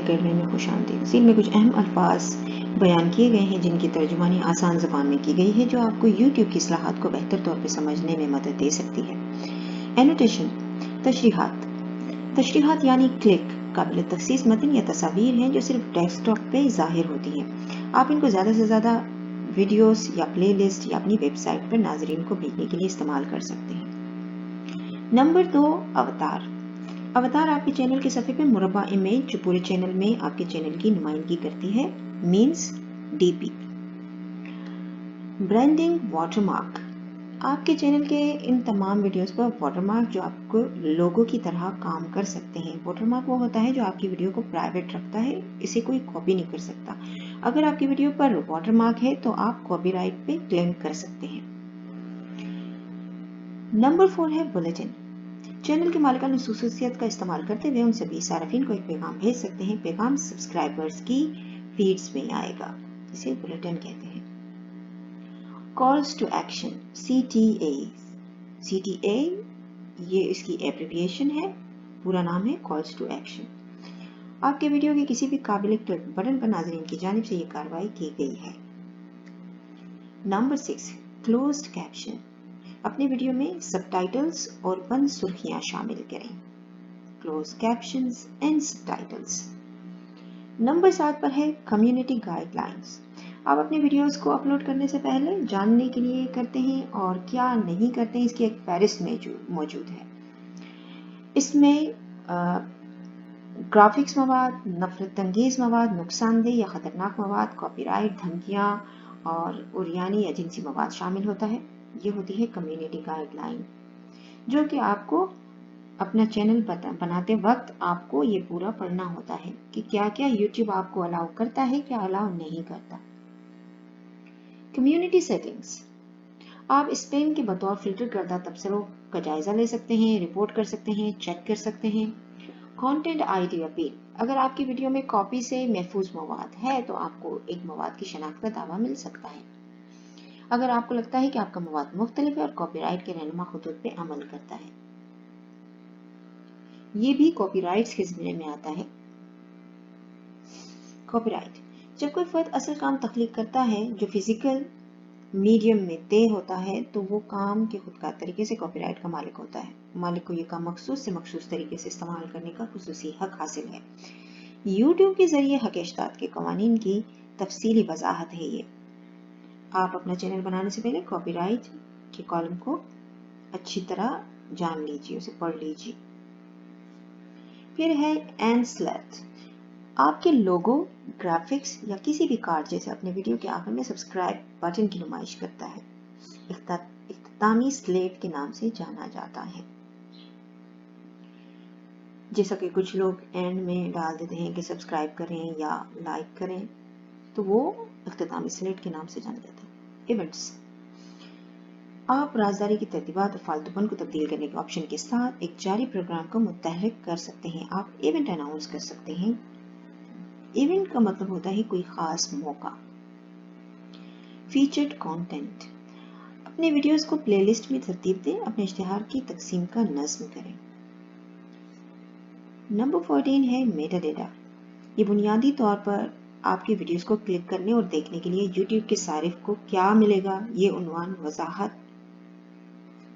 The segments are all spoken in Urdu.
اکیڈمی میں خوش آمدید۔ ذیل میں کچھ اہم الفاظ بیان کیے گئے ہیں جن کی ترجمانی آسان زبان میں کی گئی ہے جو آپ کو یوٹیوب کی اصطلاحات کو بہتر طور پہ سمجھنے میں مدد دے سکتی ہے۔ اینوٹیشن، تشریحات یعنی کلک، قابل تخصیص متن یا تصاویر ہیں جو صرف ڈیسک ٹاپ پہ ظاہر ہوتی ہیں۔ آپ ان کو زیادہ سے زیادہ ویڈیوز یا پلے لسٹ یا اپنی ویب سائٹ پر ناظرین کو بھیجنے کے لیے استعمال کر سکتے ہیں۔ نمبر 2، اوتار۔ اوتار آپ کے چینل کے صفحے پہ مربع امیج جو پورے چینل میں آپ کے چینل کی نمائندگی کرتی ہے، means D P. Branding, watermark. آپ کے چینل کے ان تمام ویڈیوز پر واٹر مارک جو آپ کو لوگو کی طرح کام کر سکتے ہیں۔ واٹر مارک وہ ہوتا ہے جو آپ کی ویڈیو کو پرائیویٹ رکھتا ہے، اسے کوئی کاپی نہیں کر سکتا۔ اگر آپ کی ویڈیو پر واٹر مارک ہے تو آپ کاپی رائٹ پہ کلیم کر سکتے ہیں۔ نمبر 4 ہے بلیٹن۔ چینل کے مالکان اس خصوصیت کا استعمال کرتے ہوئے ان سبھی صارفین کو ایک پیغام بھیج سکتے ہیں۔ پیغام سبسکرائبرز کی فیڈز میں آئے گا، اسے بلیٹن کہتے ہیں۔ کالز ٹو ایکشن، CTA یہ اس کی ایبریویشن ہے، پورا نام ہے کالز ٹو ایکشن۔ آپ کے ویڈیو کے کسی بھی قابل کلک بٹن پر ناظرین کی جانب سے یہ کارروائی کی گئی ہے۔ Number 6، closed caption. اپنے ویڈیو میں سب ٹائٹلز اور بند سرخیاں شامل کریں۔ کلوز کیپشنز اینڈ سب ٹائٹلز۔ نمبر 7 پر ہے کمیونٹی گائیڈ لائنز۔ آپ اپنے ویڈیوز کو اپلوڈ کرنے سے پہلے جاننے کے لیے کرتے ہیں اور کیا نہیں کرتے ہیں اس کی ایک فہرست موجود ہے۔ اس میں گرافکس مواد، نفرت انگیز مواد، نقصان دہ یا خطرناک مواد، کاپی رائٹ، دھمکیاں اور عریانی یا جنسی مواد شامل ہوتا ہے۔ یہ ہوتی ہے کمیونٹی گائیڈ لائن، جو کہ آپ کو اپنا چینل بناتے وقت آپ کو یہ پورا پڑھنا ہوتا ہے کہ کیا کیا یوٹیوب آپ کو الاؤ کرتا ہے، کیا الاؤ نہیں کرتا۔ Community settings. آپ اسپیم کے بطور فلٹر کردہ تبصروں کا جائزہ لے سکتے ہیں، رپورٹ کر سکتے ہیں، چیک کر سکتے ہیں۔ Content ID appeal. اگر آپ کی ویڈیو میں کاپی سے محفوظ مواد ہے تو آپ کو ایک مواد کی شناخت کا دعویٰ مل سکتا ہے اگر آپ کو لگتا ہے کہ آپ کا مواد مختلف ہے اور کاپی رائٹ کے رہنما خطوط پہ عمل کرتا ہے۔ یہ بھی کاپی رائٹس کے ضمن میں آتا ہے۔ کاپی رائٹ، جب کوئی فرد اصل کام تخلیق کرتا ہے جو فزیکل میڈیم میں طے ہوتا ہے تو وہ کام کے خودکار طریقے سے کاپی رائٹ کا مالک ہوتا ہے۔ مالک کو یہ کام مخصوص سے مخصوص طریقے سے استعمال کرنے کا خصوصی حق حاصل ہے۔ یوٹیوب کے ذریعے حق اشتراط کے قوانین کی تفصیلی وضاحت ہے یہ۔ آپ اپنا چینل بنانے سے پہلے کاپی رائٹ کے کالم کو اچھی طرح جان لیجیے، اسے پڑھ لیجیے۔ پھر ہے اینسلٹ۔ آپ کے لوگو، گرافکس یا کسی بھی کارڈ جیسے اپنے ویڈیو کے آخر میں سبسکرائب بٹن کی نمائش کرتا ہے، اختتامی سلیٹ کے نام سے جانا جاتا ہے۔ جیسا کہ کچھ لوگ اینڈ میں ڈال دیتے ہیں کہ سبسکرائب کریں یا لائک کریں، تو وہ اختتامی سلیٹ کے نام سے جانا جاتا ہے۔ ایونٹس۔ آپ رازداری کی ترتیبات اور فالتو پن کو تبدیل کرنے کے آپشن کے ساتھ ایک جاری پروگرام کو متحرک کر سکتے ہیں۔ آپ ایونٹ اناؤنس کر سکتے ہیں۔ ایونٹ کا مطلب ہوتا ہے کوئی خاص موقع۔ Featured content. اپنے ویڈیوز کو پلے لسٹ میں ترتیب دیں، اپنے اشتہار کی تقسیم کا نظم کریں۔ نمبر 14 ہے میٹا ڈیٹا۔ یہ بنیادی طور پر آپ کی ویڈیوز کو کلک کرنے اور دیکھنے کے لیے یوٹیوب کے صارف کو کیا ملے گا، یہ عنوان، وضاحت،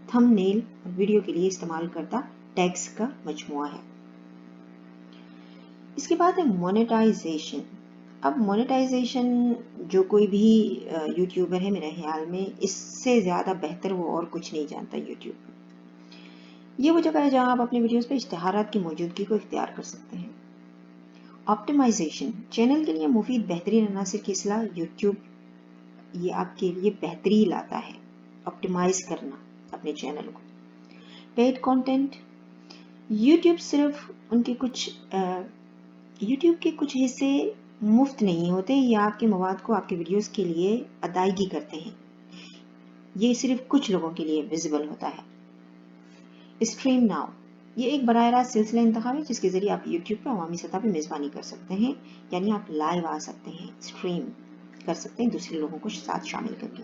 تھم نیل اور ویڈیو کے لیے استعمال کردہ ٹیگز کا مجموعہ ہے۔ اس کے بعد ہے مونیٹائزیشن۔ اب مونیٹائزیشن جو کوئی بھی یوٹیوبر ہے میرے خیال میں اس سے زیادہ بہتر وہ اور کچھ نہیں جانتا یوٹیوب۔ یہ وہ جگہ ہے جہاں آپ اپنے ویڈیوز پہ اشتہارات کی موجودگی کو اختیار کر سکتے ہیں۔ آپٹیمائزیشن، چینل کے لیے مفید بہترین عناصر کی اصلاح۔ یوٹیوب یہ آپ کے لیے بہتری لاتا ہے، آپٹیمائز کرنا اپنے چینل کو۔ پیڈ کانٹینٹ، یوٹیوب کے کچھ حصے مفت نہیں ہوتے، یہ آپ کے مواد کو آپ کے ویڈیوز کے لیے ادائیگی کرتے ہیں، یہ صرف کچھ لوگوں کے لیے ویزیبل ہوتا ہے۔ اسٹریم ناؤ، یہ ایک براہ راست سلسلہ انتخاب ہے جس کے ذریعے آپ یوٹیوب پہ عوامی سطح پہ میزبانی کر سکتے ہیں، یعنی آپ لائیو آ سکتے ہیں، اسٹریم کر سکتے ہیں دوسرے لوگوں کو ساتھ شامل کر کے۔